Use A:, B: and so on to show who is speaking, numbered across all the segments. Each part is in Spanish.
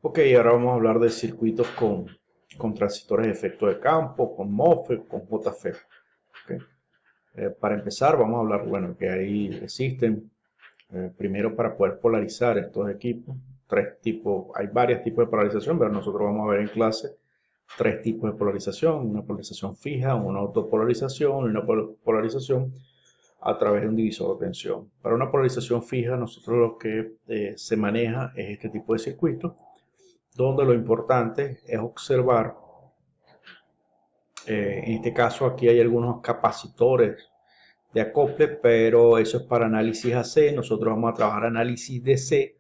A: Ok, ahora vamos a hablar de circuitos con transistores de efecto de campo, con MOSFET, con JFET. Ok. Para empezar, vamos a hablar, bueno, que ahí existen, primero para poder polarizar estos equipos, tres tipos, hay varios tipos de polarización, pero nosotros vamos a ver en clase tres tipos de polarización: una polarización fija, una autopolarización y una polarización a través de un divisor de tensión. Para una polarización fija, nosotros lo que se maneja es este tipo de circuitos donde lo importante es observar, en este caso aquí hay algunos capacitores de acople, pero eso es para análisis AC. Nosotros vamos a trabajar análisis DC.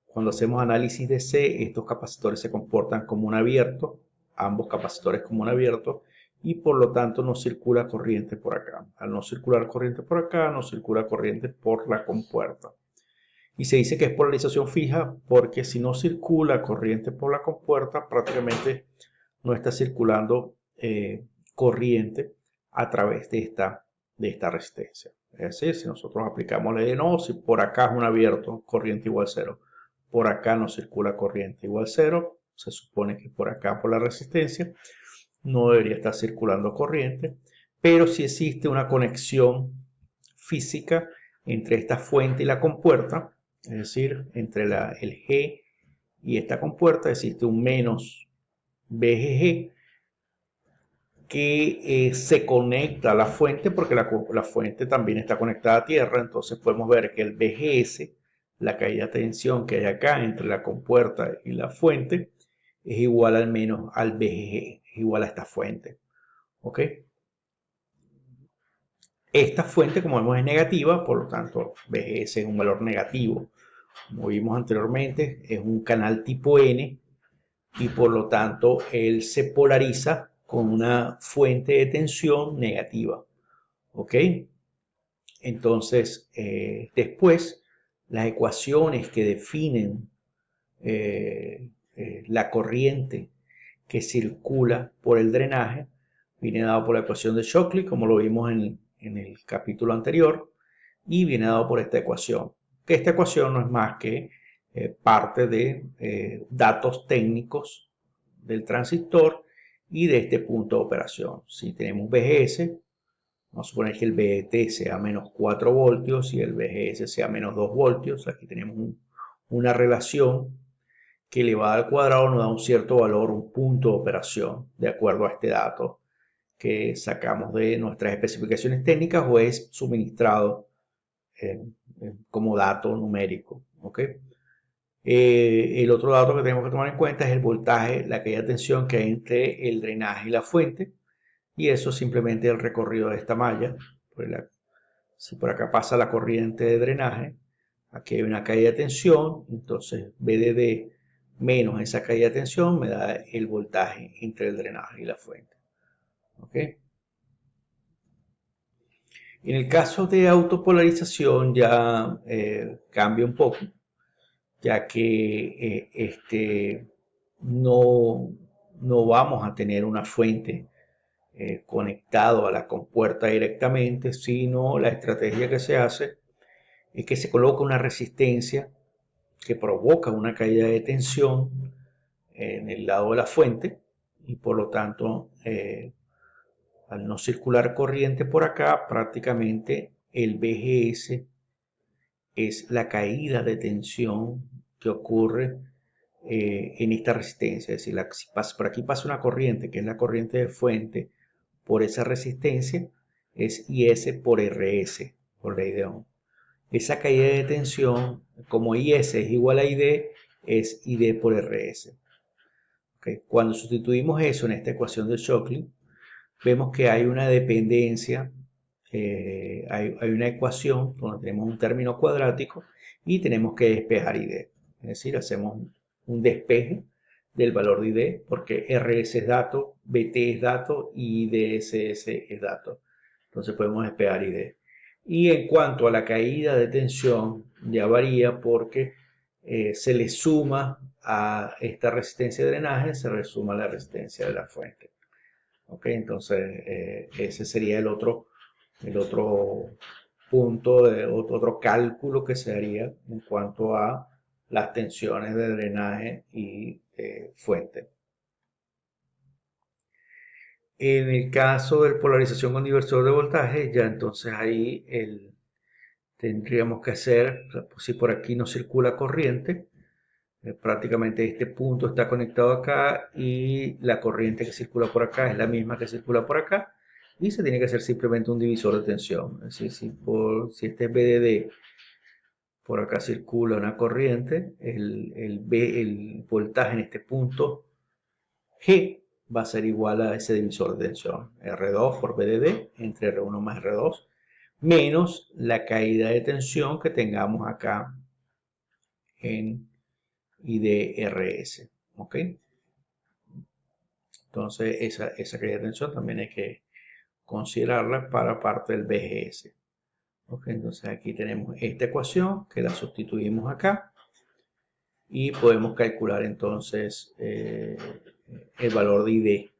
A: Cuando hacemos análisis DC, estos capacitores se comportan como un abierto, ambos capacitores como un abierto, y por lo tanto no circula corriente por acá. Al no circular corriente por acá, no circula corriente por la compuerta. Y se dice que es polarización fija porque si no circula corriente por la compuerta, prácticamente no está circulando corriente a través de esta resistencia. Es decir, si nosotros aplicamos la ley de no, si por acá es un abierto, corriente igual cero, por acá no circula corriente igual cero, se supone que por acá, por la resistencia, no debería estar circulando corriente, pero si existe una conexión física entre esta fuente y la compuerta, es decir, entre el G y esta compuerta existe un menos VGG que se conecta a la fuente porque la fuente también está conectada a tierra. Entonces podemos ver que el VGS, la caída de tensión que hay acá entre la compuerta y la fuente, es igual al menos al VGG, es igual a esta fuente. ¿Ok? Esta fuente, como vemos, es negativa, por lo tanto VGS es un valor negativo. Como vimos anteriormente, es un canal tipo N y por lo tanto él se polariza con una fuente de tensión negativa. ¿Ok? Entonces, después, las ecuaciones que definen la corriente que circula por el drenaje viene dado por la ecuación de Shockley, como lo vimos en el capítulo anterior, y viene dado por esta ecuación. Que esta ecuación no es más que parte de datos técnicos del transistor y de este punto de operación. Si tenemos VGS, vamos a suponer que el VT sea menos 4 voltios y el VGS sea menos 2 voltios. Aquí tenemos una relación que elevada al cuadrado nos da un cierto valor, un punto de operación, de acuerdo a este dato que sacamos de nuestras especificaciones técnicas o es suministrado eh, como dato numérico. ¿Ok? El otro dato que tenemos que tomar en cuenta es el voltaje, la caída de tensión que hay entre el drenaje y la fuente, y eso simplemente es el recorrido de esta malla. Si por acá pasa la corriente de drenaje, aquí hay una caída de tensión, entonces VDD menos esa caída de tensión me da el voltaje entre el drenaje y la fuente. ¿Ok? En el caso de autopolarización ya cambia un poco, ya que no, no vamos a tener una fuente conectado a la compuerta directamente, sino la estrategia que se hace es que se coloca una resistencia que provoca una caída de tensión en el lado de la fuente y por lo tanto al no circular corriente por acá prácticamente el VGS es la caída de tensión que ocurre en esta resistencia. Es decir, si por aquí pasa una corriente que es la corriente de fuente por esa resistencia es IS por RS, por ley de Ohm. Esa caída de tensión, como IS es igual a ID, es ID por RS. ¿Okay? Cuando sustituimos eso en esta ecuación de Shockley, vemos que hay una dependencia, hay una ecuación donde tenemos un término cuadrático y tenemos que despejar ID. Es decir, hacemos un despeje del valor de ID porque RS es dato, BT es dato y DSS es dato. Entonces podemos despejar ID. Y en cuanto a la caída de tensión, ya varía porque se le suma a esta resistencia de drenaje, se le suma la resistencia de la fuente. ¿Ok? Entonces, ese sería el otro punto, otro cálculo que se haría en cuanto a las tensiones de drenaje y fuente. En el caso de polarización con diversor de voltaje, ya entonces ahí tendríamos que hacer, o sea, pues si por aquí no circula corriente, prácticamente este punto está conectado acá y la corriente que circula por acá es la misma que circula por acá y se tiene que hacer simplemente un divisor de tensión. Es decir, si este es VDD, por acá circula una corriente, el voltaje en este punto G va a ser igual a ese divisor de tensión, R2 por VDD entre R1 más R2, menos la caída de tensión que tengamos acá en IDRS. ¿Ok? Entonces esa caída de tensión también hay que considerarla para parte del BGS. ¿Ok? Entonces aquí tenemos esta ecuación que la sustituimos acá y podemos calcular entonces el valor de ID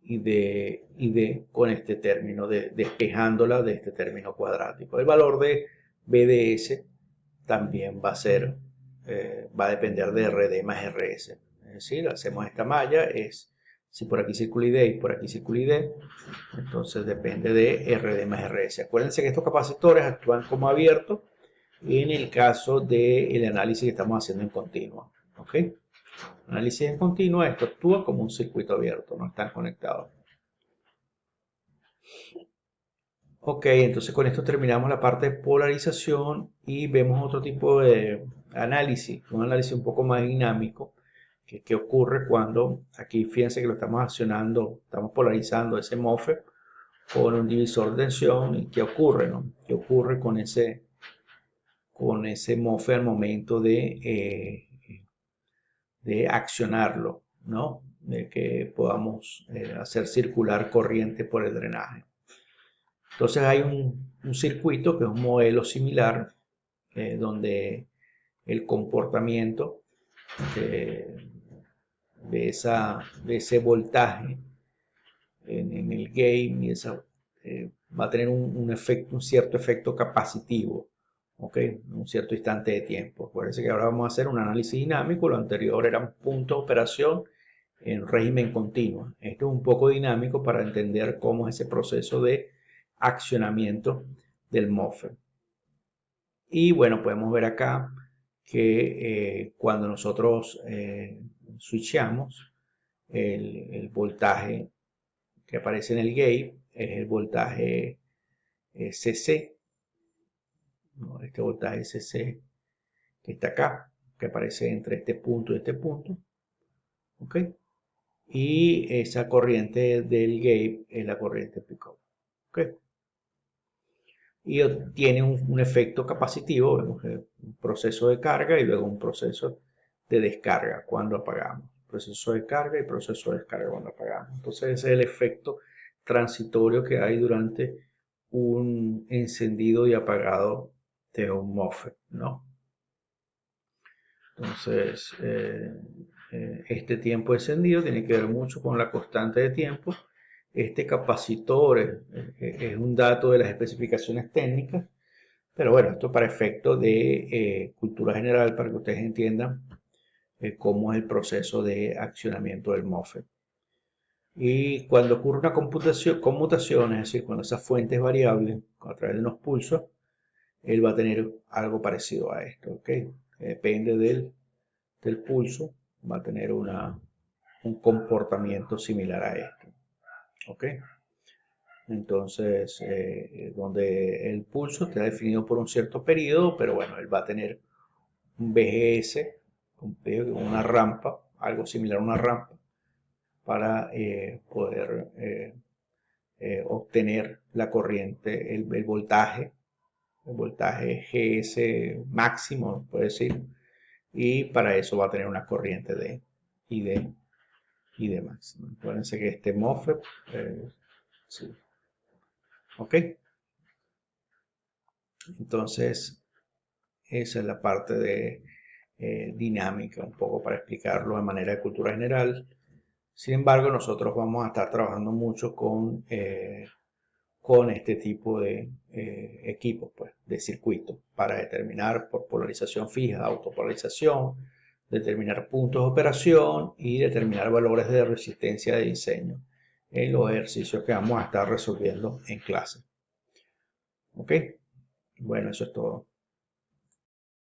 A: y de con este término, despejándola de este término cuadrático. El valor de BDS también va a ser, va a depender de RD más RS. Es decir, hacemos esta malla, si por aquí circula ID y por aquí circula ID, entonces depende de RD más RS. Acuérdense que estos capacitores actúan como abiertos en el caso del análisis que estamos haciendo en continuo. ¿Ok? Análisis en continuo, esto actúa como un circuito abierto, no están conectados. Ok, entonces con esto terminamos la parte de polarización y vemos otro tipo de análisis, un análisis un poco más dinámico, que ocurre cuando, aquí fíjense que lo estamos accionando, estamos polarizando ese MOSFET con un divisor de tensión y qué ocurre, ¿no? ¿Qué ocurre con ese MOSFET al momento de accionarlo, ¿no? De que podamos hacer circular corriente por el drenaje. Entonces hay un circuito que es un modelo similar donde el comportamiento de, de ese voltaje en el gain y va a tener un cierto efecto capacitivo, ¿ok? Un cierto instante de tiempo. Acuérdense que ahora vamos a hacer un análisis dinámico, lo anterior era un punto de operación en régimen continuo. Esto es un poco dinámico para entender cómo es ese proceso de accionamiento del MOSFET. Y bueno, podemos ver acá que cuando nosotros switchamos, el voltaje que aparece en el gate es el voltaje CC, ¿no? Este voltaje CC que está acá, que aparece entre este punto y este punto. ¿Ok? Y esa corriente del gate es la corriente pick-up. ¿Ok? Y tiene un efecto capacitivo, vemos que un proceso de carga y luego un proceso de descarga cuando apagamos. Proceso de carga y proceso de descarga cuando apagamos. Entonces ese es el efecto transitorio que hay durante un encendido y apagado de un MOSFET, ¿no? Entonces este tiempo encendido tiene que ver mucho con la constante de tiempo. Este capacitor es un dato de las especificaciones técnicas. Pero bueno, esto para efectos de cultura general, para que ustedes entiendan cómo es el proceso de accionamiento del MOSFET. Y cuando ocurre una conmutación, es decir, cuando esa fuente es variable a través de unos pulsos, él va a tener algo parecido a esto, ¿ok? Depende del pulso, va a tener un comportamiento similar a esto, ¿ok? Entonces, donde el pulso está definido por un cierto periodo, pero bueno, él va a tener un BGS, una rampa, algo similar a una rampa, para poder obtener la corriente, el voltaje GS máximo, puede decir, y para eso va a tener una corriente de ID máximo. Acuérdense que este MOSFET, sí. ¿Ok? Entonces, esa es la parte de dinámica, un poco para explicarlo de manera de cultura general. Sin embargo, nosotros vamos a estar trabajando mucho con con este tipo de equipos, pues, de circuitos, para determinar por polarización fija, autopolarización, determinar puntos de operación y determinar valores de resistencia de diseño en los ejercicios que vamos a estar resolviendo en clase. ¿Ok? Bueno, eso es todo.